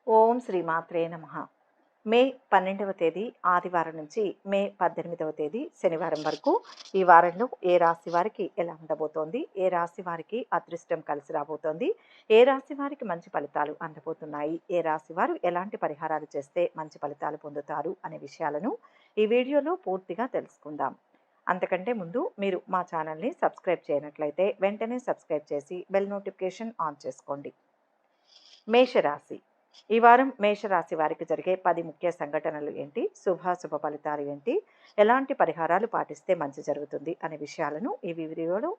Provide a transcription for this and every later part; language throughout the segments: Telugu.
ఓం శ్రీ మాత్రే నమః. మే 12వ తేదీ ఆదివారం నుంచి మే 18వ తేదీ శనివారం వరకు ఈ వారంలో ఏ రాశి వారికి ఎలా ఉండబోతోంది, ఏ రాశి వారికి అదృష్టం కలిసి రాబోతోంది, ఏ రాశి వారికి మంచి ఫలితాలు అందబోతున్నాయి, ఏ రాశి వారు ఎలాంటి పరిహారాలు చేస్తే మంచి ఫలితాలు పొందుతారు అనే విషయాలను ఈ వీడియోలో పూర్తిగా తెలుసుకుందాం. అంతకంటే ముందు మీరు మా ఛానల్ని సబ్స్క్రైబ్ చేయనట్లయితే వెంటనే సబ్స్క్రైబ్ చేసి బెల్ నోటిఫికేషన్ ఆన్ చేసుకోండి. మేషరాశి. ఈ వారం మేషరాశి వారికి జరిగే 10 ముఖ్య సంఘటనలు ఏంటి, శుభాశుభ ఫలితాలు ఏంటి, ఎలాంటి పరిహారాలు పాటిస్తే మంచి జరుగుతుంది అనే విషయాలను ఈ వీడియోలో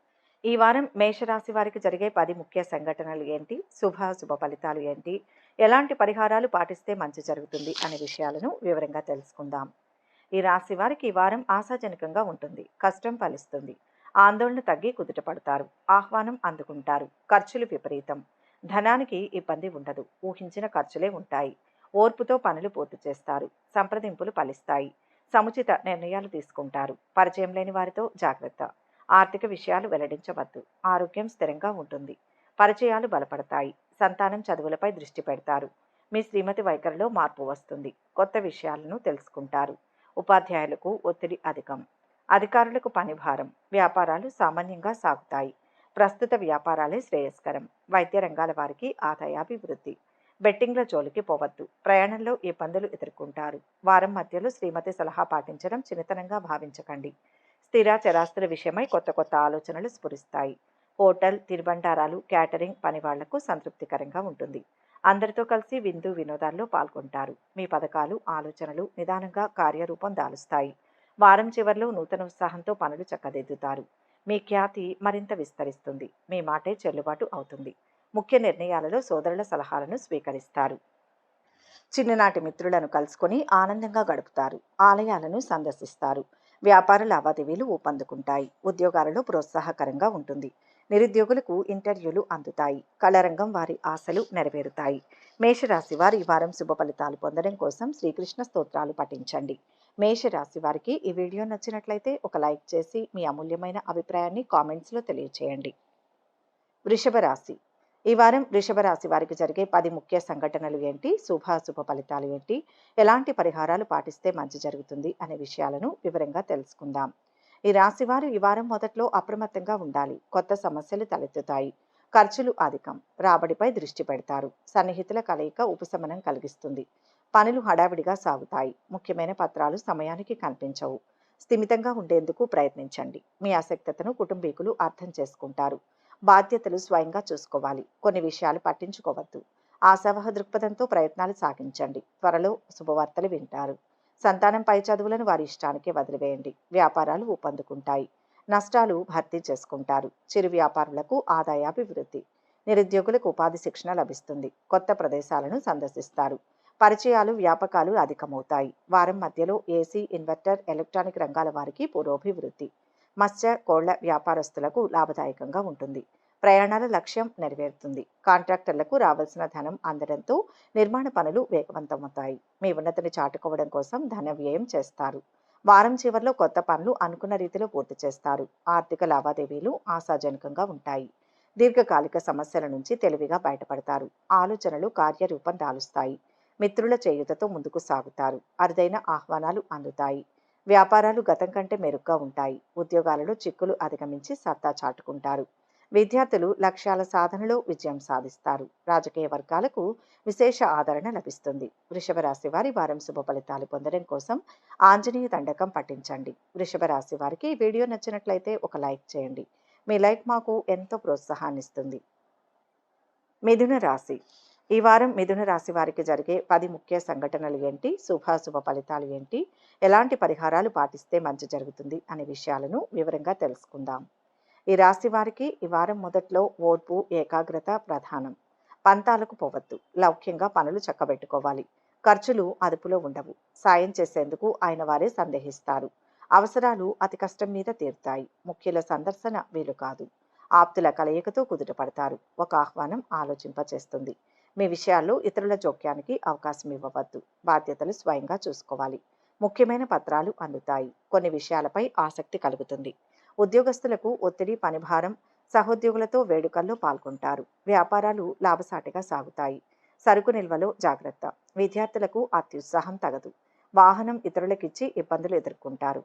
ఈ వారం మేషరాశి వారికి జరిగే 10 ముఖ్య సంఘటనలు ఏంటి, శుభాశుభ ఫలితాలు ఏంటి, ఎలాంటి పరిహారాలు పాటిస్తే మంచి జరుగుతుంది అనే విషయాలను వివరంగా తెలుసుకుందాం. ఈ రాశి వారికి ఈ వారం ఆశాజనకంగా ఉంటుంది. కష్టం ఫలిస్తుంది. ఆందోళన తగ్గి కుదుట పడతారు. ఆహ్వానం అందుకుంటారు. ఖర్చులు విపరీతం. ధనానికి ఇబ్బంది ఉండదు. ఊహించిన ఖర్చులే ఉంటాయి. ఓర్పుతో పనులు పూర్తి చేస్తారు. సంప్రదింపులు ఫలిస్తాయి. సముచిత నిర్ణయాలు తీసుకుంటారు. పరిచయం లేని వారితో జాగ్రత్త. ఆర్థిక విషయాలు వెల్లడించవద్దు. ఆరోగ్యం స్థిరంగా ఉంటుంది. పరిచయాలు బలపడతాయి. సంతానం చదువులపై దృష్టి పెడతారు. మీ శ్రీమతి వైఖరిలో మార్పు వస్తుంది. కొత్త విషయాలను తెలుసుకుంటారు. ఉపాధ్యాయులకు ఒత్తిడి అధికం. అధికారులకు పని భారం. వ్యాపారాలు సామాన్యంగా సాగుతాయి. ప్రస్తుత వ్యాపారాలే శ్రేయస్కరం. వైద్య రంగాల వారికి ఆదాయాభివృద్ధి. బెట్టింగ్ల జోలికి పోవద్దు. ప్రయాణంలో ఇబ్బందులు ఎదుర్కొంటారు. వారం మధ్యలో శ్రీమతి సలహా పాటించడం చిన్నతనంగా భావించకండి. స్థిర చరాస్తుల విషయమై కొత్త కొత్త ఆలోచనలు స్ఫురిస్తాయి. హోటల్, తినుబండారాలు, క్యాటరింగ్ పని వాళ్లకు సంతృప్తికరంగా ఉంటుంది. అందరితో కలిసి విందు వినోదాల్లో పాల్గొంటారు. మీ పథకాలు, ఆలోచనలు నిదానంగా కార్యరూపం దాలుస్తాయి. వారం చివర్లో నూతన ఉత్సాహంతో పనులు చక్కదిద్దుతారు. మీ ఖ్యాతి మరింత విస్తరిస్తుంది. మీ మాటే చెల్లుబాటు అవుతుంది. ముఖ్య నిర్ణయాలలో సోదరుల సలహాలను స్వీకరిస్తారు. చిన్ననాటి మిత్రులను కలుసుకొని ఆనందంగా గడుపుతారు. ఆలయాలను సందర్శిస్తారు. వ్యాపార లావాదేవీలు ఊపందుకుంటాయి. ఉద్యోగాలలో ప్రోత్సాహకరంగా ఉంటుంది. నిరుద్యోగులకు ఇంటర్వ్యూలు అందుతాయి. కళారంగం వారి ఆశలు నెరవేరుతాయి. మేషరాశి వారు ఈ వారం శుభ ఫలితాలు పొందడం కోసం శ్రీకృష్ణ స్తోత్రాలు పఠించండి. మేషరాశి వారికి ఈ వీడియో నచ్చినట్లయితే ఒక లైక్ చేసి మీ అమూల్యమైన అభిప్రాయాన్ని కామెంట్స్లో తెలియచేయండి. వృషభ రాశి. ఈ వారం వృషభ రాశి వారికి జరిగే 10 ముఖ్య సంఘటనలు ఏంటి, శుభాశుభ ఫలితాలు ఏంటి, ఎలాంటి పరిహారాలు పాటిస్తే మంచి జరుగుతుంది అనే విషయాలను వివరంగా తెలుసుకుందాం. ఈ రాశి వారు ఈ వారం మొదట్లో అప్రమత్తంగా ఉండాలి. కొత్త సమస్యలు తలెత్తుతాయి. ఖర్చులు అధికం. రాబడిపై దృష్టి పెడతారు. సన్నిహితుల కలయిక ఉపశమనం కలిగిస్తుంది. పనులు హడావిడిగా సాగుతాయి. ముఖ్యమైన పత్రాలు సమయానికి కనిపించవు. స్థిమితంగా ఉండేందుకు ప్రయత్నించండి. మీ ఆసక్తతను కుటుంబీకులు అర్థం చేసుకుంటారు. బాధ్యతలు స్వయంగా చూసుకోవాలి. కొన్ని విషయాలు పట్టించుకోవద్దు. ఆశావహ దృక్పథంతో ప్రయత్నాలు సాగించండి. త్వరలో శుభవార్తలు వింటారు. సంతానం పై చదువులను వారి ఇష్టానికే వదిలివేయండి. వ్యాపారాలు ఊపందుకుంటాయి. నష్టాలు భర్తీ చేసుకుంటారు. చిరు వ్యాపారులకు ఆదాయాభివృద్ధి. నిరుద్యోగులకు ఉపాధి శిక్షణ లభిస్తుంది. కొత్త ప్రదేశాలను సందర్శిస్తారు. పరిచయాలు, వ్యాపకాలు అధికమవుతాయి. వారం మధ్యలో ఏసీ, ఇన్వర్టర్, ఎలక్ట్రానిక్ రంగాల వారికి పురోభివృద్ధి. మత్స్య, కోళ్ల వ్యాపారస్తులకు లాభదాయకంగా ఉంటుంది. ప్రయాణాల లక్ష్యం నెరవేరుతుంది. కాంట్రాక్టర్లకు రావాల్సిన ధనం అందడంతో నిర్మాణ పనులు వేగవంతమవుతాయి. మీ ఉన్నతిని చాటుకోవడం కోసం ధన వ్యయం చేస్తారు. వారం చివరిలో కొత్త పనులు అనుకున్న రీతిలో పూర్తి చేస్తారు. ఆర్థిక లావాదేవీలు ఆశాజనకంగా ఉంటాయి. దీర్ఘకాలిక సమస్యల నుంచి తెలివిగా బయటపడతారు. ఆలోచనలు కార్యరూపం దాలుస్తాయి. మిత్రుల చేయుతతో ముందుకు సాగుతారు. అరుదైన ఆహ్వానాలు అందుతాయి. వ్యాపారాలు గతం కంటే మెరుగ్గా ఉంటాయి. ఉద్యోగాలలో చిక్కులు అధిగమించి సత్తా చాటుకుంటారు. విద్యార్థులు లక్ష్యాల సాధనలో విజయం సాధిస్తారు. రాజకీయ వర్గాలకు విశేష ఆదరణ లభిస్తుంది. వృషభ రాశి వారి వారం శుభ ఫలితాలు పొందడం కోసం ఆంజనేయ దండకం పఠించండి. వృషభ రాశి వారికి ఈ వీడియో నచ్చినట్లయితే ఒక లైక్ చేయండి. మీ లైక్ మాకు ఎంతో ప్రోత్సాహాన్ని ఇస్తుంది. మిథున రాశి. ఈ వారం మిథున రాశి వారికి జరిగే 10 ముఖ్య సంఘటనలు ఏంటి, శుభాశుభ ఫలితాలు ఏంటి, ఎలాంటి పరిహారాలు పాటిస్తే మంచి జరుగుతుంది అనే విషయాలను వివరంగా తెలుసుకుందాం. ఈ రాశి వారికి ఈ వారం మొదట్లో ఓర్పు, ఏకాగ్రత ప్రధానం. పంతాలకు పోవద్దు. లౌక్యంగా పనులు చక్కబెట్టుకోవాలి. ఖర్చులు అదుపులో ఉండవు. సాయం చేసేందుకు ఆయన వారే సందేహిస్తారు. అవసరాలు అతి కష్టం మీద తీరుతాయి. ముఖ్యుల సందర్శన వీలు కాదు. ఆప్తుల కలయికతో కుదుట పడతారు. ఒక ఆహ్వానం ఆలోచింపచేస్తుంది. మీ విషయాల్లో ఇతరుల జోక్యానికి అవకాశం ఇవ్వవద్దు. బాధ్యతలు స్వయంగా చూసుకోవాలి. ముఖ్యమైన పత్రాలు అందుతాయి. కొన్ని విషయాలపై ఆసక్తి కలుగుతుంది. ఉద్యోగస్తులకు ఒత్తిడి, పనిభారం. సహోద్యోగులతో వేడుకల్లో పాల్గొంటారు. వ్యాపారాలు లాభసాటిగా సాగుతాయి. సరుకు నిల్వలో జాగ్రత్త. విద్యార్థులకు అత్యుత్సాహం తగదు. వాహనం ఇతరులకిచ్చి ఇబ్బందులు ఎదుర్కొంటారు.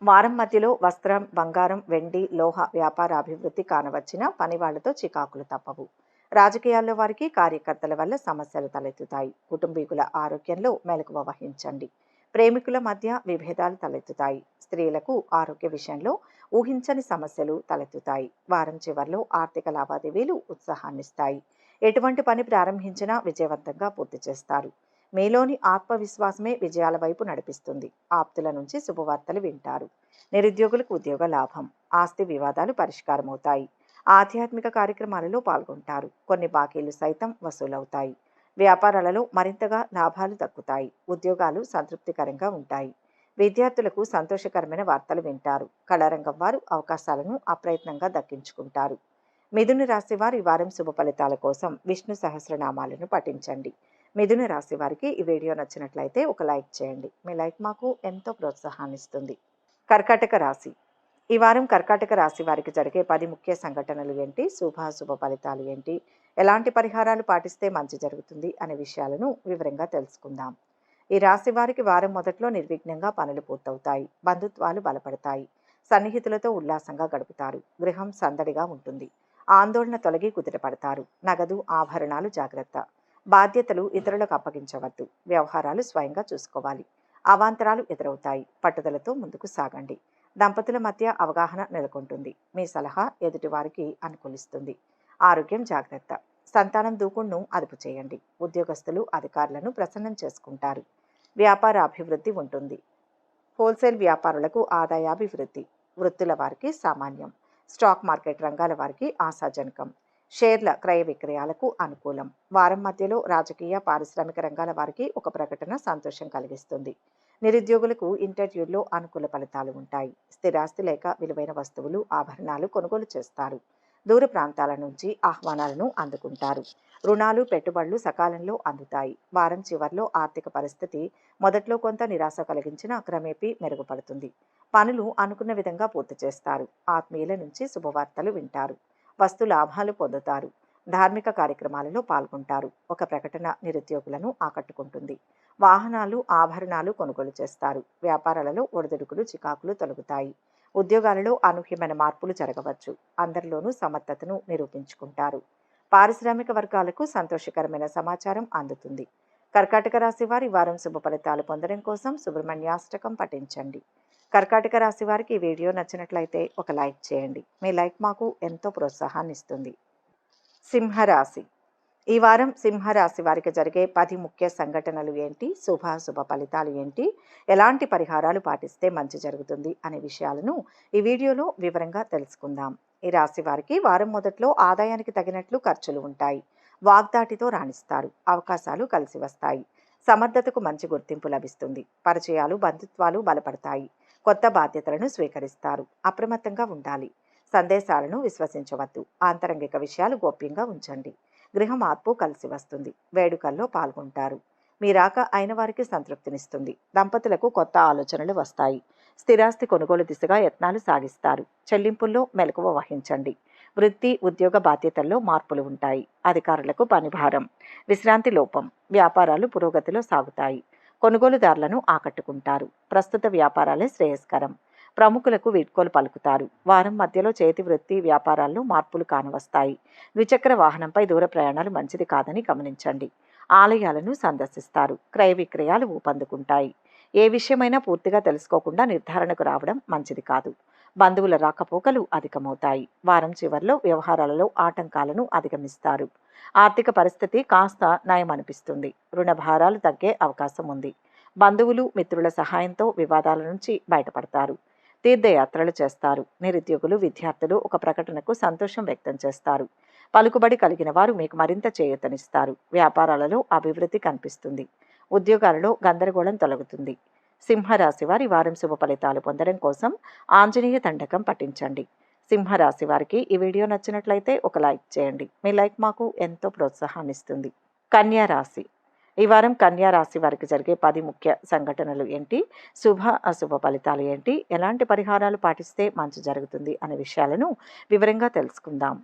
వారం మధ్యలో వస్త్రం, బంగారం, వెండి, లోహ వ్యాపార అభివృద్ధి కానవచ్చిన పనివాళ్లతో చికాకులు తప్పవు. రాజకీయాల్లో వారికి కార్యకర్తల వల్ల సమస్యలు తలెత్తుతాయి. కుటుంబీకుల ఆరోగ్యంలో మెలకువ వహించండి. ప్రేమికుల మధ్య విభేదాలు తలెత్తుతాయి. స్త్రీలకు ఆరోగ్య విషయంలో ఊహించని సమస్యలు తలెత్తుతాయి. వారం చివర్లో ఆర్థిక లావాదేవీలు ఉత్సాహాన్నిస్తాయి. ఎటువంటి పని ప్రారంభించినా విజయవంతంగా పూర్తి చేస్తారు. మీలోని ఆత్మవిశ్వాసమే విజయాల వైపు నడిపిస్తుంది. ఆప్తుల నుంచి శుభవార్తలు వింటారు. నిరుద్యోగులకు ఉద్యోగ లాభం. ఆస్తి వివాదాలు పరిష్కారమవుతాయి. ఆధ్యాత్మిక కార్యక్రమాలలో పాల్గొంటారు. కొన్ని బాకీలు సైతం వసూలవుతాయి. వ్యాపారాలలో మరింతగా లాభాలు దక్కుతాయి. ఉద్యోగాలు సంతృప్తికరంగా ఉంటాయి. విద్యార్థులకు సంతోషకరమైన వార్తలు వింటారు. కళారంగం వారు అవకాశాలను అప్రయత్నంగా దక్కించుకుంటారు. మిథున రాశి వారి వారం శుభ ఫలితాల కోసం విష్ణు సహస్రనామాలను పఠించండి. మిథున రాశి వారికి ఈ వీడియో నచ్చినట్లయితే ఒక లైక్ చేయండి. మీ లైక్ మాకు ఎంతో ప్రోత్సాహాన్ని ఇస్తుంది. కర్కాటక రాశి. ఈ వారం కర్కాటక రాశి వారికి జరిగే 10 ముఖ్య సంఘటనలు ఏంటి, శుభ ఫలితాలు ఏంటి, ఎలాంటి పరిహారాలు పాటిస్తే మంచి జరుగుతుంది అనే విషయాలను వివరంగా తెలుసుకుందాం. ఈ రాశి వారికి వారం మొదట్లో నిర్విఘ్నంగా పనులు పూర్తవుతాయి. బంధుత్వాలు బలపడతాయి. సన్నిహితులతో ఉల్లాసంగా గడుపుతారు. గృహం సందడిగా ఉంటుంది. ఆందోళన తొలగి కుదిరపడతారు. నగదు, ఆభరణాలు జాగ్రత్త. బాధ్యతలు ఇతరులకు అప్పగించవద్దు. వ్యవహారాలు స్వయంగా చూసుకోవాలి. అవాంతరాలు ఎదురవుతాయి. పట్టుదలతో ముందుకు సాగండి. దంపతుల మధ్య అవగాహన నెలకొంటుంది. మీ సలహా ఎదుటివారికి అనుకూలిస్తుంది. ఆరోగ్యం జాగ్రత్త. సంతానం దూకుడును అదుపు చేయండి. ఉద్యోగస్తులు అధికారులను ప్రసన్నం చేసుకుంటారు. వ్యాపార అభివృద్ధి ఉంటుంది. హోల్సేల్ వ్యాపారులకు ఆదాయాభివృద్ధి. వృత్తుల వారికి సామాన్యం. స్టాక్ మార్కెట్ రంగాల వారికి ఆశాజనకం. షేర్ల క్రయ విక్రయాలకు అనుకూలం. వారం మధ్యలో రాజకీయ, పారిశ్రామిక రంగాల వారికి ఒక ప్రకటన సంతోషం కలిగిస్తుంది. నిరుద్యోగులకు ఇంటర్వ్యూల్లో అనుకూల ఫలితాలు ఉంటాయి. స్థిరాస్తి లేక విలువైన వస్తువులు, ఆభరణాలు కొనుగోలు చేస్తారు. దూర ప్రాంతాల నుంచి ఆహ్వానాలను అందుకుంటారు. రుణాలు, పెట్టుబడులు సకాలంలో అందుతాయి. వారం చివర్లో ఆర్థిక పరిస్థితి మొదట్లో కొంత నిరాశ కలిగించిన క్రమేపీ మెరుగుపడుతుంది. పనులు అనుకున్న విధంగా పూర్తి చేస్తారు. ఆత్మీయుల నుంచి శుభవార్తలు వింటారు. వస్తు లాభాలు పొందుతారు. ధార్మిక కార్యక్రమాలలో పాల్గొంటారు. ఒక ప్రకటన నిరుద్యోగులను ఆకట్టుకుంటుంది. వాహనాలు, ఆభరణాలు కొనుగోలు చేస్తారు. వ్యాపారాలలో ఒడిదుడుకులు, చికాకులు తొలగుతాయి. ఉద్యోగాలలో అనూహ్యమైన మార్పులు జరగవచ్చు. అందరిలోనూ సమర్థతను నిరూపించుకుంటారు. పారిశ్రామిక వర్గాలకు సంతోషకరమైన సమాచారం అందుతుంది. కర్కాటక రాశి వారి వారం శుభ ఫలితాలు పొందడం కోసం సుబ్రహ్మణ్యాష్టకం పఠించండి. కర్కాటక రాశి వారికి ఈ వీడియో నచ్చినట్లయితే ఒక లైక్ చేయండి. మీ లైక్ మాకు ఎంతో ప్రోత్సాహాన్ని ఇస్తుంది. సింహరాశి. ఈ వారం సింహరాశి వారికి జరిగే 10 ముఖ్య సంఘటనలు ఏంటి, శుభ ఫలితాలు ఏంటి, ఎలాంటి పరిహారాలు పాటిస్తే మంచి జరుగుతుంది అనే విషయాలను ఈ వీడియోలో వివరంగా తెలుసుకుందాం. ఈ రాశి వారికి వారం మొదట్లో ఆదాయానికి తగినట్లు ఖర్చులు ఉంటాయి. వాగ్దాటితో రాణిస్తారు. అవకాశాలు కలిసి వస్తాయి. సమర్థతకు మంచి గుర్తింపు లభిస్తుంది. పరిచయాలు, బంధుత్వాలు బలపడతాయి. కొత్త బాధ్యతలను స్వీకరిస్తారు. అప్రమత్తంగా ఉండాలి. సందేశాలను విశ్వసించవద్దు. ఆంతరంగిక విషయాలు గోప్యంగా ఉంచండి. గృహ మార్పు కలిసి వస్తుంది. వేడుకల్లో పాల్గొంటారు. మీ రాక అయిన వారికి సంతృప్తినిస్తుంది. దంపతులకు కొత్త ఆలోచనలు వస్తాయి. స్థిరాస్తి కొనుగోలు దిశగా యత్నాలు సాగిస్తారు. చెల్లింపుల్లో మెలకువ వహించండి. వృత్తి, ఉద్యోగ బాధ్యతల్లో మార్పులు ఉంటాయి. అధికారులకు పనిభారం. విశ్రాంతి లోపం. వ్యాపారాలు పురోగతిలో సాగుతాయి. కొనుగోలుదారులను ఆకట్టుకుంటారు. ప్రస్తుత వ్యాపారాలే శ్రేయస్కరం. ప్రముఖులకు వీడ్కోలు పలుకుతారు. వారం మధ్యలో చేతి వృత్తి, వ్యాపారాల్లో మార్పులు కానవస్తాయి. ద్విచక్ర వాహనంపై దూర ప్రయాణాలు మంచిది కాదని గమనించండి. ఆలయాలను సందర్శిస్తారు. క్రయ విక్రయాలు ఊపందుకుంటాయి. ఏ విషయమైనా పూర్తిగా తెలుసుకోకుండా నిర్ధారణకు రావడం మంచిది కాదు. బంధువుల రాకపోకలు అధికమవుతాయి. వారం చివర్లో వ్యవహారాలలో ఆటంకాలను అధిగమిస్తారు. ఆర్థిక పరిస్థితి కాస్త నయమనిపిస్తుంది. రుణ భారాలు తగ్గే అవకాశం ఉంది. బంధువులు, మిత్రుల సహాయంతో వివాదాల నుంచి బయటపడతారు. తీర్థయాత్రలు చేస్తారు. నిరుద్యోగులు, విద్యార్థులు ఒక ప్రకటనకు సంతోషం వ్యక్తం చేస్తారు. పలుకుబడి కలిగిన వారు మీకు మరింత చేయూతనిస్తారు. వ్యాపారాలలో అభివృద్ధి కనిపిస్తుంది. ఉద్యోగాలలో గందరగోళం తొలగుతుంది. సింహరాశి వారి వారం శుభ ఫలితాలు పొందడం కోసం ఆంజనేయ దండకం పఠించండి. సింహరాశి వారికి ఈ వీడియో నచ్చినట్లయితే ఒక లైక్ చేయండి. మీ లైక్ మాకు ఎంతో ప్రోత్సాహాన్ని ఇస్తుంది. కన్యా రాశి. ఈ వారం కన్యా రాశి వారికి జరిగే 10 ముఖ్య సంఘటనలు ఏంటి, అశుభ ఫలితాలు ఏంటి, ఎలాంటి పరిహారాలు పాటిస్తే మంచి జరుగుతుంది అనే విషయాలను వివరంగా తెలుసుకుందాం.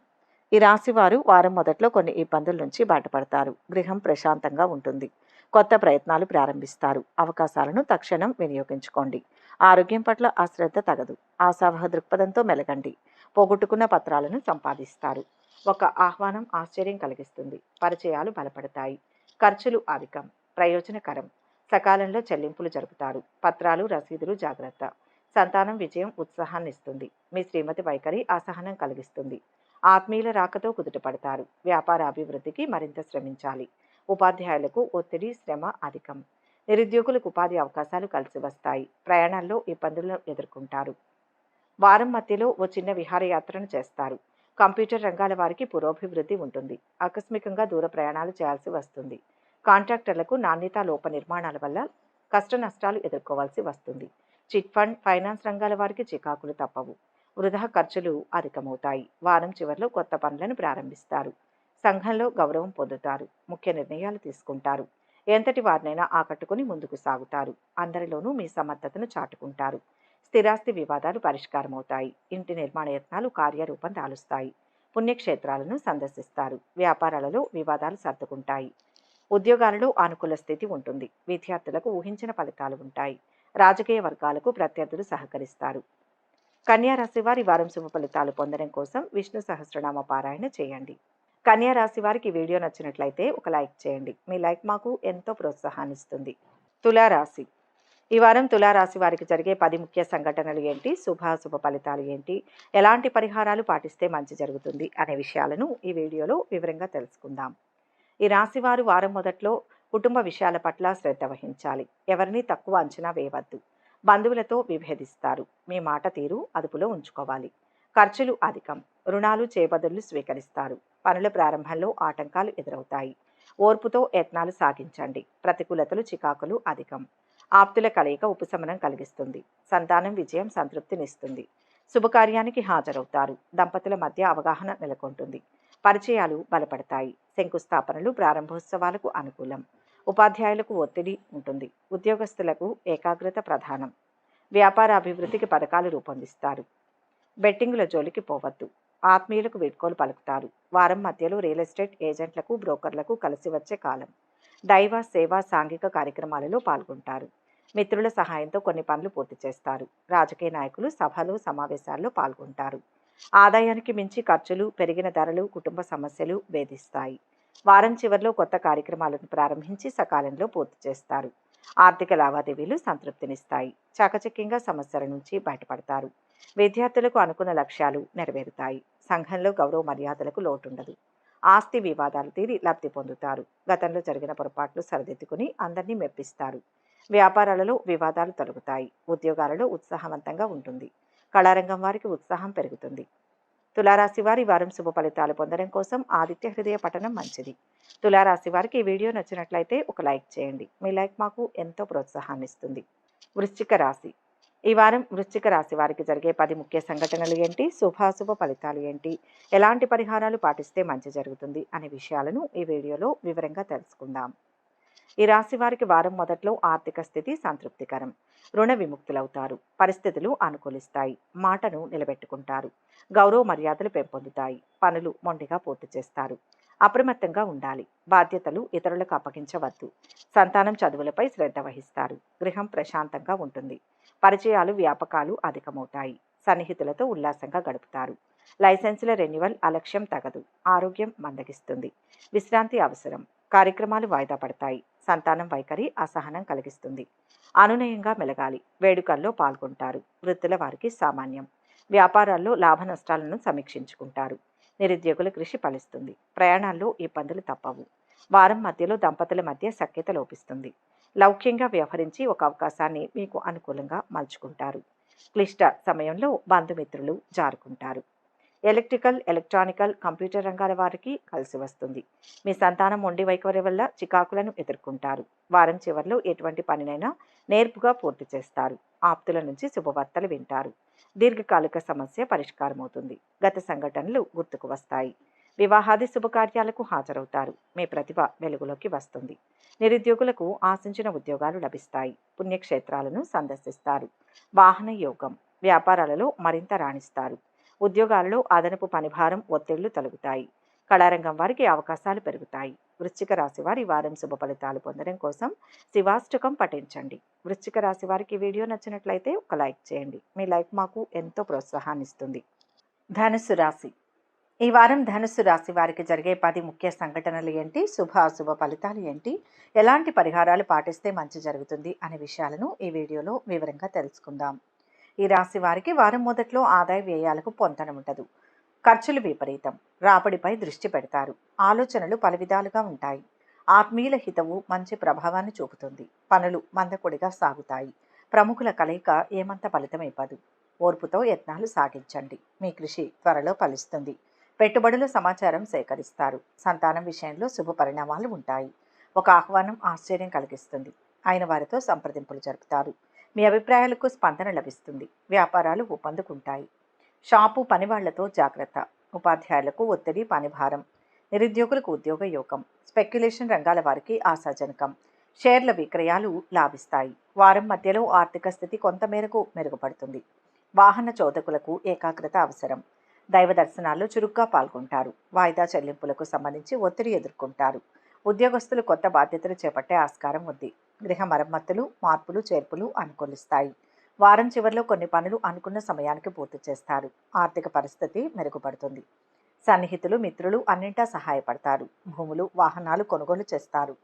ఈ రాశి వారు వారం మొదట్లో కొన్ని ఇబ్బందుల నుంచి బయటపడతారు. గృహం ప్రశాంతంగా ఉంటుంది. కొత్త ప్రయత్నాలు ప్రారంభిస్తారు. అవకాశాలను తక్షణం వినియోగించుకోండి. ఆరోగ్యం పట్ల అశ్రద్ధ తగదు. ఆశావహ దృక్పథంతో మెలగండి. పోగొట్టుకున్న పత్రాలను సంపాదిస్తారు. ఒక ఆహ్వానం ఆశ్చర్యం కలిగిస్తుంది. పరిచయాలు బలపడతాయి. ఖర్చులు అధికం, ప్రయోజనకరం. సకాలంలో చెల్లింపులు జరుపుతారు. పత్రాలు రసీదులు జాగ్రత్త. సంతానం విజయం ఉత్సాహాన్ని ఇస్తుంది. మీ శ్రీమతి వైఖరి అసహనం కలిగిస్తుంది. ఆత్మీయుల రాకతో కుదుటపడతారు. వ్యాపార అభివృద్ధికి మరింత శ్రమించాలి. ఉపాధ్యాయులకు ఒత్తిడి శ్రమ అధికం. నిరుద్యోగులకు ఉపాధి అవకాశాలు కలిసి వస్తాయి. ప్రయాణాల్లో ఇబ్బందులను ఎదుర్కొంటారు. వారం మధ్యలో ఓ చిన్న విహారయాత్రను చేస్తారు. కంప్యూటర్ రంగాల వారికి పురోభివృద్ధి ఉంటుంది. ఆకస్మికంగా దూర ప్రయాణాలు చేయాల్సి వస్తుంది. కాంట్రాక్టర్లకు నాణ్యత లోప నిర్మాణాల వల్ల కష్ట నష్టాలు ఎదుర్కోవాల్సి వస్తుంది. చిట్ ఫండ్, ఫైనాన్స్ రంగాల వారికి చికాకులు తప్పవు. వృధా ఖర్చులు అధికమవుతాయి. వారం చివరిలో కొత్త పనులను ప్రారంభిస్తారు. సంఘంలో గౌరవం పొందుతారు. ముఖ్య నిర్ణయాలు తీసుకుంటారు. ఎంతటి వారినైనా ఆకట్టుకుని ముందుకు సాగుతారు. అందరిలోనూ మీ సమర్థతను చాటుకుంటారు. స్థిరాస్తి వివాదాలు పరిష్కారమవుతాయి. ఇంటి నిర్మాణ యత్నాలు కార్యరూపం దాలుస్తాయి. పుణ్యక్షేత్రాలను సందర్శిస్తారు. వ్యాపారాలలో వివాదాలు సర్దుకుంటాయి. ఉద్యోగాలలో అనుకూల స్థితి ఉంటుంది. విద్యార్థులకు ఊహించిన ఫలితాలు ఉంటాయి. రాజకీయ వర్గాలకు ప్రత్యర్థులు సహకరిస్తారు. కన్యా రాశి వారి వారం శుభ ఫలితాలు పొందడం కోసం విష్ణు సహస్రనామ పారాయణ చేయండి. కన్యా రాశి వారికి ఈ వీడియో నచ్చినట్లయితే ఒక లైక్ చేయండి. మీ లైక్ మాకు ఎంతో ప్రోత్సాహాన్ని ఇస్తుంది. తులారాశి. ఈ వారం తులారాశి వారికి జరిగే 10 ముఖ్య సంఘటనలు ఏంటి, శుభాశుభ ఫలితాలు ఏంటి, ఎలాంటి పరిహారాలు పాటిస్తే మంచి జరుగుతుంది అనే విషయాలను ఈ వీడియోలో వివరంగా తెలుసుకుందాం. ఈ రాశి వారు వారం మొదట్లో కుటుంబ విషయాల పట్ల శ్రద్ధ వహించాలి. ఎవరిని తక్కువ అంచనా వేయవద్దు. బంధువులతో విభేదిస్తారు. మీ మాట తీరు అదుపులో ఉంచుకోవాలి. ఖర్చులు అధికం. రుణాలు చేబదుళ్లు స్వీకరిస్తారు. పనుల ప్రారంభంలో ఆటంకాలు ఎదురవుతాయి. ఓర్పుతో యత్నాలు సాగించండి. ప్రతికూలతలు చికాకులు అధికం. ఆప్తుల కలయిక ఉపశమనం కలిగిస్తుంది. సంతానం విజయం సంతృప్తినిస్తుంది. శుభకార్యానికి హాజరవుతారు. దంపతుల మధ్య అవగాహన నెలకొంటుంది. పరిచయాలు బలపడతాయి. శంకుస్థాపనలు ప్రారంభోత్సవాలకు అనుకూలం. ఉపాధ్యాయులకు ఒత్తిడి ఉంటుంది. ఉద్యోగస్తులకు ఏకాగ్రత ప్రధానం. వ్యాపార అభివృద్ధికి పథకాలు రూపొందిస్తారు. బెట్టింగుల జోలికి పోవద్దు. ఆత్మీయులకు వీడ్కోలు పలుకుతారు. వారం మధ్యలో రియల్ ఎస్టేట్ ఏజెంట్లకు, బ్రోకర్లకు కలిసి వచ్చే కాలం. దైవ సేవ సాంఘిక కార్యక్రమాలలో పాల్గొంటారు. మిత్రుల సహాయంతో కొన్ని పనులు పూర్తి చేస్తారు. రాజకీయ నాయకులు సభలు సమావేశాల్లో పాల్గొంటారు. ఆదాయానికి మించి ఖర్చులు, పెరిగిన ధరలు, కుటుంబ సమస్యలు వేధిస్తాయి. వారం చివరిలో కొత్త కార్యక్రమాలను ప్రారంభించి సకాలంలో పూర్తి చేస్తారు. ఆర్థిక లావాదేవీలు సంతృప్తినిస్తాయి. చాకచక్యంగా సమస్యల నుంచి బయటపడతారు. విద్యార్థులకు అనుకున్న లక్ష్యాలు నెరవేరుతాయి. సంఘంలో గౌరవ మర్యాదలకు లోటుండదు. ఆస్తి వివాదాలు తీరి లబ్ధి పొందుతారు. గతంలో జరిగిన పొరపాట్లు సరిదిద్దుకుని అందరినీ మెప్పిస్తారు. వ్యాపారాలలో వివాదాలు తొలగుతాయి. ఉద్యోగాలలో ఉత్సాహవంతంగా ఉంటుంది. కళారంగం వారికి ఉత్సాహం పెరుగుతుంది. తులారాశి వారి వారం శుభ ఫలితాలు పొందడం కోసం ఆదిత్య హృదయ పఠనం మంచిది. తులారాశి వారికి ఈ వీడియో నచ్చినట్లయితే ఒక లైక్ చేయండి. మీ లైక్ మాకు ఎంతో ప్రోత్సాహాన్ని ఇస్తుంది. వృశ్చిక రాశి. ఈ వారం వృశ్చిక రాశి వారికి జరిగే 10 ముఖ్య సంఘటనలు ఏంటి, శుభాశుభ ఫలితాలు ఏంటి, ఎలాంటి పరిహారాలు పాటిస్తే మంచి జరుగుతుంది అనే విషయాలను ఈ వీడియోలో వివరంగా తెలుసుకుందాం. ఈ రాశి వారికి వారం మొదట్లో ఆర్థిక స్థితి సంతృప్తికరం. రుణ విముక్తులవుతారు. పరిస్థితులు అనుకూలిస్తాయి. మాటను నిలబెట్టుకుంటారు. గౌరవ మర్యాదలు పెంపొందుతాయి. పనులు మొండిగా పూర్తి చేస్తారు. అప్రమత్తంగా ఉండాలి. బాధ్యతలు ఇతరులకు అప్పగించవద్దు. సంతానం చదువులపై శ్రద్ధ వహిస్తారు. గృహం ప్రశాంతంగా ఉంటుంది. పరిచయాలు వ్యాపకాలు అధికమవుతాయి. సన్నిహితులతో ఉల్లాసంగా గడుపుతారు. లైసెన్సుల రెన్యువల్ అలక్ష్యం తగదు. ఆరోగ్యం మందగిస్తుంది. విశ్రాంతి అవసరం. కార్యక్రమాలు వాయిదా పడతాయి. సంతానం వైఖరి అసహనం కలిగిస్తుంది. అనునయంగా మెలగాలి. వేడుకల్లో పాల్గొంటారు. వృత్తుల వారికి సామాన్యం. వ్యాపారాల్లో లాభ నష్టాలను సమీక్షించుకుంటారు. నిరుద్యోగుల కృషి ఫలిస్తుంది. ప్రయాణాల్లో ఇబ్బందులు తప్పవు. వారం మధ్యలో దంపతుల మధ్య సఖ్యత లోపిస్తుంది. లౌక్యంగా వ్యవహరించి ఒక అవకాశాన్ని మీకు అనుకూలంగా మలుచుకుంటారు. క్లిష్ట సమయంలో బంధుమిత్రులు జారుకుంటారు. ఎలక్ట్రికల్, ఎలక్ట్రానికల్, కంప్యూటర్ రంగాల వారికి కలిసి వస్తుంది. మీ సంతానం మొండి వైఖరి వల్ల చికాకులను ఎదుర్కొంటారు. వారం చివరిలో ఎటువంటి పనినైనా నేర్పుగా పూర్తి చేస్తారు. ఆప్తుల నుంచి శుభవార్తలు వింటారు. దీర్ఘకాలిక సమస్య పరిష్కారమవుతుంది. గత సంఘటనలు గుర్తుకు వస్తాయి. వివాహాది శుభకార్యాలకు హాజరవుతారు. మీ ప్రతిభ వెలుగులోకి వస్తుంది. నిరుద్యోగులకు ఆశించిన ఉద్యోగాలు లభిస్తాయి. పుణ్యక్షేత్రాలను సందర్శిస్తారు. వాహన యోగం. వ్యాపారాలలో మరింత రాణిస్తారు. ఉద్యోగాలలో అదనపు పనిభారం ఒత్తిళ్లు తొలగుతాయి. కళారంగం వారికి అవకాశాలు పెరుగుతాయి. వృశ్చిక రాశి వారి వారం శుభ ఫలితాలు పొందడం కోసం శివాష్టకం పఠించండి. వృశ్చిక రాశి వారికి వీడియో నచ్చినట్లయితే ఒక లైక్ చేయండి. మీ లైక్ మాకు ఎంతో ప్రోత్సాహాన్ని ఇస్తుంది. ధనుస్సు రాశి. ఈ వారం ధనుస్సు రాశి వారికి జరిగే 10 ముఖ్య సంఘటనలు ఏంటి, శుభ అశుభ ఫలితాలు ఏంటి, ఎలాంటి పరిహారాలు పాటిస్తే మంచి జరుగుతుంది అనే విషయాలను ఈ వీడియోలో వివరంగా తెలుసుకుందాం. ఈ రాశి వారికి వారం మొదట్లో ఆదాయ వ్యయాలకు పొంతన ఉండదు. ఖర్చులు విపరీతం. రాబడిపై దృష్టి పెడతారు. ఆలోచనలు పలు విధాలుగా ఉంటాయి. ఆత్మీయుల హితవు మంచి ప్రభావాన్ని చూపుతుంది. పనులు మందకొడిగా సాగుతాయి. ప్రముఖుల కలయిక ఏమంత ఫలితం ఇవ్వదు. ఓర్పుతో యత్నాలు సాగించండి. మీ కృషి త్వరలో ఫలిస్తుంది. పెట్టుబడుల సమాచారం సేకరిస్తారు. సంతానం విషయంలో శుభ పరిణామాలు ఉంటాయి. ఒక ఆహ్వానం ఆశ్చర్యం కలిగిస్తుంది. అయిన వారితో సంప్రదింపులు జరుపుతారు. మీ అభిప్రాయాలకు స్పందన లభిస్తుంది. వ్యాపారాలు ఊపందుకుంటాయి. షాపు పనివాళ్లతో జాగ్రత్త. ఉపాధ్యాయులకు ఒత్తిడి, పనిభారం. నిరుద్యోగులకు ఉద్యోగ యోగం. స్పెక్యులేషన్ రంగాల వారికి ఆశాజనకం. షేర్ల విక్రయాలు లాభిస్తాయి. వారం మధ్యలో ఆర్థిక స్థితి కొంతమేరకు మెరుగుపడుతుంది. వాహన చోదకులకు ఏకాగ్రత అవసరం. దైవ దర్శనాల్లో చురుగ్గా పాల్గొంటారు. వాయిదా చెల్లింపులకు సంబంధించి ఒత్తిడి ఎదుర్కొంటారు. ఉద్యోగస్తులు కొత్త బాధ్యతలు చేపట్టే ఆస్కారం ఉంది. గృహ మరమ్మతులు, మార్పులు, చేర్పులు అనుకూలిస్తాయి. వారం చివరిలో కొన్ని పనులు అనుకున్న సమయానికి పూర్తి చేస్తారు. ఆర్థిక పరిస్థితి మెరుగుపడుతుంది. సన్నిహితులు, మిత్రులు అన్నింటా సహాయపడతారు. భూములు, వాహనాలు కొనుగోలు చేస్తారు.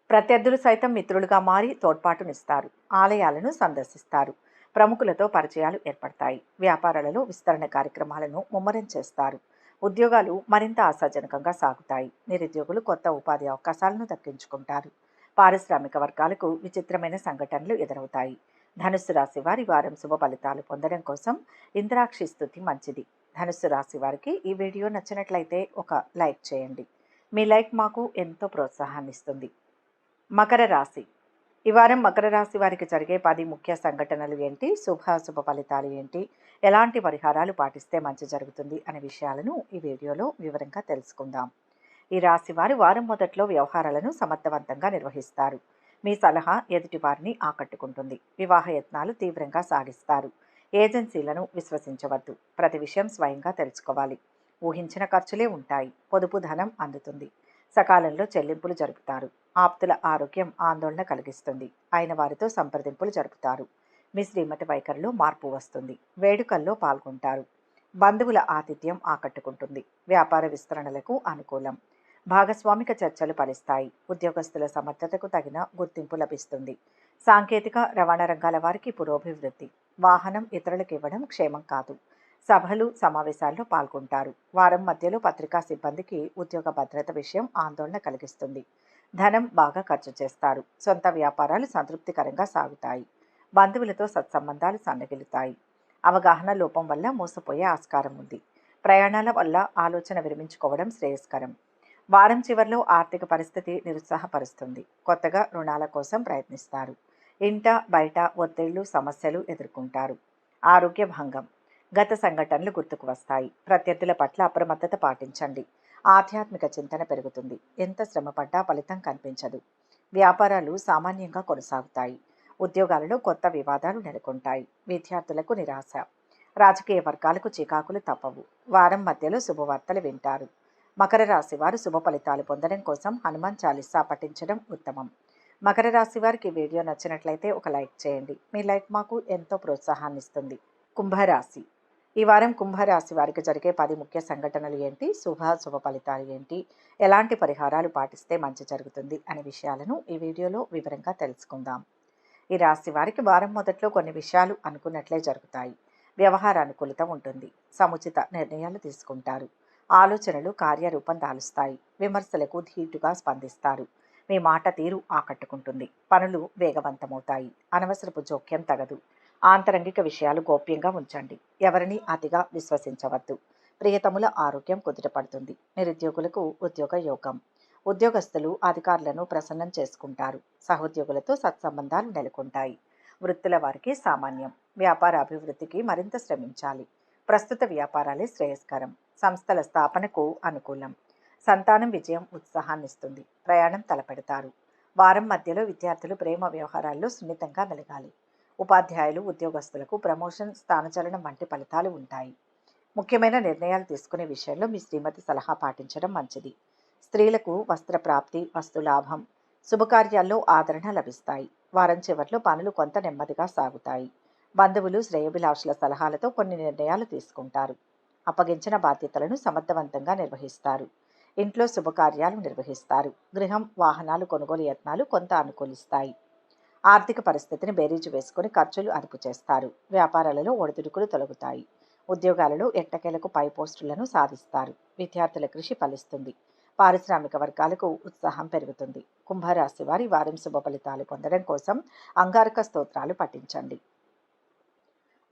ప్రత్యర్థులు సైతం మిత్రులుగా మారి తోడ్పాటునిస్తారు. ఆలయాలను సందర్శిస్తారు. ప్రముఖులతో పరిచయాలు ఏర్పడతాయి. వ్యాపారాలలో విస్తరణ కార్యక్రమాలను ముమ్మరం చేస్తారు. ఉద్యోగాలు మరింత ఆశాజనకంగా సాగుతాయి. నిరుద్యోగులు కొత్త ఉపాధి అవకాశాలను దక్కించుకుంటారు. పారిశ్రామిక వర్గాలకు విచిత్రమైన సంఘటనలు ఎదురవుతాయి. ధనుస్సు రాశి వారి వారం శుభ ఫలితాలు పొందడం కోసం ఇంద్రాక్షి స్తుతి మంచిది. ధనుస్సు రాశి వారికి ఈ వీడియో నచ్చినట్లయితే ఒక లైక్ చేయండి. మీ లైక్ మాకు ఎంతో ప్రోత్సాహాన్ని ఇస్తుంది. మకర రాశి. ఈ వారం మకర రాశి వారికి జరిగే 10 ముఖ్య సంఘటనలు ఏంటి, శుభాశుభ ఫలితాలు ఏంటి, ఎలాంటి పరిహారాలు పాటిస్తే మంచి జరుగుతుంది అనే విషయాలను ఈ వీడియోలో వివరంగా తెలుసుకుందాం. ఈ రాశి వారు వారం మొదట్లో వ్యవహారాలను సమర్థవంతంగా నిర్వహిస్తారు. మీ సలహా ఎదుటి వారిని ఆకట్టుకుంటుంది. వివాహ యత్నాలు తీవ్రంగా సాగిస్తారు. ఏజెన్సీలను విశ్వసించవద్దు. ప్రతి విషయం స్వయంగా తెలుసుకోవాలి. ఊహించిన ఖర్చులే ఉంటాయి. పొదుపు ధనం అందుతుంది. సకాలంలో చెల్లింపులు జరుపుతారు. ఆప్తుల ఆరోగ్యం ఆందోళన కలిగిస్తుంది. అయిన వారితో సంప్రదింపులు జరుపుతారు. మీ శ్రీమతి వైఖరిలో మార్పు వస్తుంది. వేడుకల్లో పాల్గొంటారు. బంధువుల ఆతిథ్యం ఆకట్టుకుంటుంది. వ్యాపార విస్తరణలకు అనుకూలం. భాగస్వామిక చర్చలు ఫలిస్తాయి. ఉద్యోగస్తుల సమర్థతకు తగిన గుర్తింపు లభిస్తుంది. సాంకేతిక రవాణా రంగాల వారికి పురోభివృద్ధి. వాహనం ఇతరులకు ఇవ్వడం క్షేమం కాదు. సభలు, సమావేశాల్లో పాల్గొంటారు. వారం మధ్యలో పత్రికా సిబ్బందికి ఉద్యోగ భద్రత విషయం ఆందోళన కలిగిస్తుంది. ధనం బాగా ఖర్చు చేస్తారు. సొంత వ్యాపారాలు సంతృప్తికరంగా సాగుతాయి. బంధువులతో సత్సంబంధాలు సన్నగిలుతాయి. అవగాహన లోపం వల్ల మోసపోయే ఆస్కారం ఉంది. ప్రయాణాల వల్ల ఆలోచన విరమించుకోవడం శ్రేయస్కరం. వారం చివరిలో ఆర్థిక పరిస్థితి నిరుత్సాహపరుస్తుంది. కొత్తగా రుణాల కోసం ప్రయత్నిస్తారు. ఇంట బయట ఒత్తిళ్లు, సమస్యలు ఎదుర్కొంటారు. ఆరోగ్య భంగం. గత సంఘటనలు గుర్తుకు వస్తాయి. ప్రత్యర్థుల పట్ల అప్రమత్తత పాటించండి. ఆధ్యాత్మిక చింతన పెరుగుతుంది. ఎంత శ్రమపడ్డా ఫలితం కనిపించదు. వ్యాపారాలు సామాన్యంగా కొనసాగుతాయి. ఉద్యోగాలలో కొత్త వివాదాలు నెలకొంటాయి. విద్యార్థులకు నిరాశ. రాజకీయ వర్గాలకు చికాకులు తప్పవు. వారం మధ్యలో శుభవార్తలు వింటారు. మకర రాశి వారు శుభ ఫలితాలు పొందడం కోసం హనుమాన్ చాలీసా పఠించడం ఉత్తమం. మకర రాశి వారికి వీడియో నచ్చినట్లయితే ఒక లైక్ చేయండి. మీ లైక్ మాకు ఎంతో ప్రోత్సాహాన్ని ఇస్తుంది. కుంభరాశి. ఈ వారం కుంభరాశి వారికి జరిగే 10 ముఖ్య సంఘటనలు ఏంటి, శుభ ఫలితాలు ఏంటి, ఎలాంటి పరిహారాలు పాటిస్తే మంచి జరుగుతుంది అనే విషయాలను ఈ వీడియోలో వివరంగా తెలుసుకుందాం. ఈ రాశి వారికి వారం మొదట్లో కొన్ని విషయాలు అనుకున్నట్లే జరుగుతాయి. వ్యవహార అనుకూలత ఉంటుంది. సముచిత నిర్ణయాలు తీసుకుంటారు. ఆలోచనలు కార్యరూపం దాలుస్తాయి. విమర్శలకు ధీటుగా స్పందిస్తారు. మీ మాట తీరు ఆకట్టుకుంటుంది. పనులు వేగవంతమవుతాయి. అనవసరపు జోక్యం తగదు. ఆంతరంగిక విషయాలు గోప్యంగా ఉంచండి. ఎవరిని అతిగా విశ్వసించవద్దు. ప్రియతముల ఆరోగ్యం కుదుటపడుతుంది. నిరుద్యోగులకు ఉద్యోగ యోగం. ఉద్యోగస్తులు అధికారులను ప్రసన్నం చేసుకుంటారు. సహోద్యోగులతో సత్సంబంధాలు నెలకొంటాయి. వృత్తుల వారికి సామాన్యం. వ్యాపార అభివృద్ధికి మరింత శ్రమించాలి. ప్రస్తుత వ్యాపారాలే శ్రేయస్కరం. సంస్థల స్థాపనకు అనుకూలం. సంతానం విజయం ఉత్సాహాన్నిస్తుంది. ప్రయాణం తలపెడతారు. వారం మధ్యలో విద్యార్థులు ప్రేమ వ్యవహారాల్లో సున్నితంగా మెలగాలి. ఉపాధ్యాయులు, ఉద్యోగస్తులకు ప్రమోషన్, స్థానచలనం వంటి ఫలితాలు ఉంటాయి. ముఖ్యమైన నిర్ణయాలు తీసుకునే విషయంలో మీ శ్రీమతి సలహా పాటించడం మంచిది. స్త్రీలకు వస్త్ర ప్రాప్తి, వస్తులాభం, శుభకార్యాల్లో ఆదరణ లభిస్తాయి. వారం చివర్లో పనులు కొంత నెమ్మదిగా సాగుతాయి. బంధువులు, శ్రేయోభిలాషుల సలహాలతో కొన్ని నిర్ణయాలు తీసుకుంటారు. అప్పగించిన బాధ్యతలను సమర్థవంతంగా నిర్వహిస్తారు. ఇంట్లో శుభకార్యాలు నిర్వహిస్తారు. గృహం, వాహనాలు కొనుగోలు యత్నాలు కొంత అనుకూలిస్తాయి. ఆర్థిక పరిస్థితిని బేరీజు వేసుకుని ఖర్చులు అదుపు చేస్తారు. వ్యాపారాలలో ఒడిదుడుకులు తొలగుతాయి. ఉద్యోగాలలో ఎట్టకేలకు పై పోస్టులను సాధిస్తారు. విద్యార్థుల కృషి ఫలిస్తుంది. పారిశ్రామిక వర్గాలకు ఉత్సాహం పెరుగుతుంది. కుంభరాశి వారి వారం శుభ ఫలితాలు పొందడం కోసం అంగారక స్తోత్రాలు పఠించండి.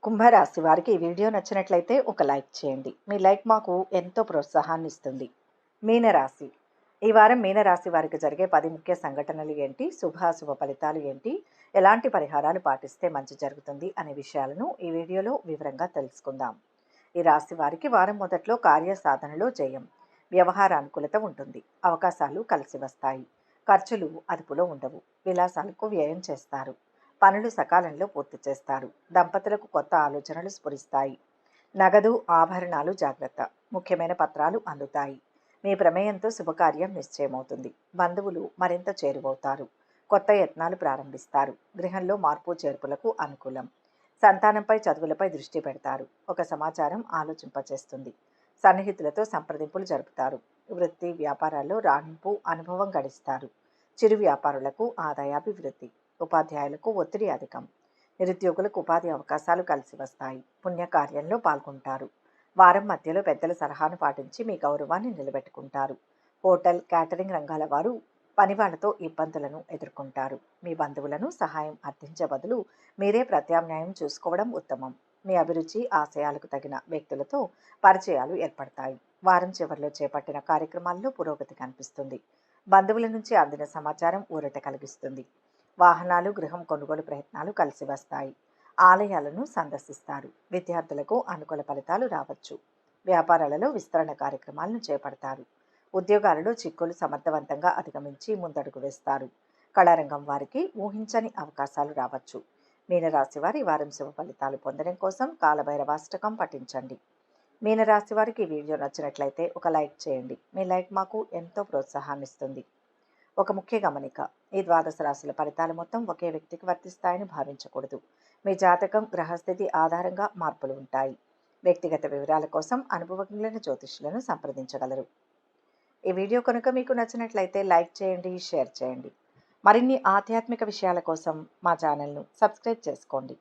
కుంభరాశి వారికి ఈ వీడియో నచ్చినట్లయితే ఒక లైక్ చేయండి. మీ లైక్ మాకు ఎంతో ప్రోత్సాహాన్ని ఇస్తుంది. మీనరాశి. ఈ వారం మీనరాశి వారికి జరిగే 10 ముఖ్య సంఘటనలు ఏంటి, శుభాశుభ ఫలితాలు ఏంటి, ఎలాంటి పరిహారాలు పాటిస్తే మంచి జరుగుతుంది అనే విషయాలను ఈ వీడియోలో వివరంగా తెలుసుకుందాం. ఈ రాశి వారికి వారం మొదట్లో కార్యసాధనలో జయం, వ్యవహార అనుకూలత ఉంటుంది. అవకాశాలు కలిసి వస్తాయి. ఖర్చులు అదుపులో ఉండవు. విలాసాలకు వ్యయం చేస్తారు. పనులు సకాలంలో పూర్తి చేస్తారు. దంపతులకు కొత్త ఆలోచనలు స్ఫురిస్తాయి. నగదు, ఆభరణాలు జాగ్రత్త. ముఖ్యమైన పత్రాలు అందుతాయి. మీ ప్రమేయంతో శుభకార్యం నిశ్చయమవుతుంది. బంధువులు మరింత చేరువవుతారు. కొత్త యత్నాలు ప్రారంభిస్తారు. గృహంలో మార్పు చేర్పులకు అనుకూలం. సంతానంపై, చదువులపై దృష్టి పెడతారు. ఒక సమాచారం ఆలోచింపచేస్తుంది. సన్నిహితులతో సంప్రదింపులు జరుపుతారు. వృత్తి, వ్యాపారాల్లో రాణింపు, అనుభవం గడిస్తారు. చిరు వ్యాపారులకు ఆదాయాభివృద్ధి. ఉపాధ్యాయులకు ఒత్తిడి అధికం. నిరుద్యోగులకు ఉపాధి అవకాశాలు కలిసి వస్తాయి. పుణ్యకార్యంలో పాల్గొంటారు. వారం మధ్యలో పెద్దల సలహాను పాటించి మీ గౌరవాన్ని నిలబెట్టుకుంటారు. హోటల్, క్యాటరింగ్ రంగాల వారు పనివాళ్లతో ఇబ్బందులను ఎదుర్కొంటారు. మీ బంధువులను సహాయం అర్థించే బదులు మీరే ప్రత్యామ్నాయం చూసుకోవడం ఉత్తమం. మీ అభిరుచి, ఆశయాలకు తగిన వ్యక్తులతో పరిచయాలు ఏర్పడతాయి. వారం చివరిలో చేపట్టిన కార్యక్రమాల్లో పురోగతి కనిపిస్తుంది. బంధువుల నుంచి అందిన సమాచారం ఊరట కలిగిస్తుంది. వాహనాలు, గృహం కొనుగోలు ప్రయత్నాలు కలిసి వస్తాయి. ఆలయాలను సందర్శిస్తారు. విద్యార్థులకు అనుకూల ఫలితాలు రావచ్చు. వ్యాపారాలలో విస్తరణ కార్యక్రమాలను చేపడతారు. ఉద్యోగాలలో చిక్కులు సమర్థవంతంగా అధిగమించి ముందడుగు వేస్తారు. కళారంగం వారికి ఊహించని అవకాశాలు రావచ్చు. మీనరాశి వారి వారం శుభ ఫలితాలు పొందడం కోసం కాలభైరవాష్టకం పఠించండి. మీనరాశి వారికి ఈ వీడియో నచ్చినట్లయితే ఒక లైక్ చేయండి. మీ లైక్ మాకు ఎంతో ప్రోత్సాహాన్ని ఇస్తుంది. ఒక ముఖ్య గమనిక, ఈ ద్వాదశ రాశుల ఫలితాలు మొత్తం ఒకే వ్యక్తికి వర్తిస్తాయని భావించకూడదు. మీ జాతకం, గ్రహస్థితి ఆధారంగా మార్పులు ఉంటాయి. వ్యక్తిగత వివరాల కోసం అనుభవజ్ఞులైన జ్యోతిష్యులను సంప్రదించగలరు. ఈ వీడియో కనుక మీకు నచ్చినట్లయితే లైక్ చేయండి, షేర్ చేయండి. మరిన్ని ఆధ్యాత్మిక విషయాల కోసం మా ఛానల్ను సబ్స్క్రైబ్ చేసుకోండి.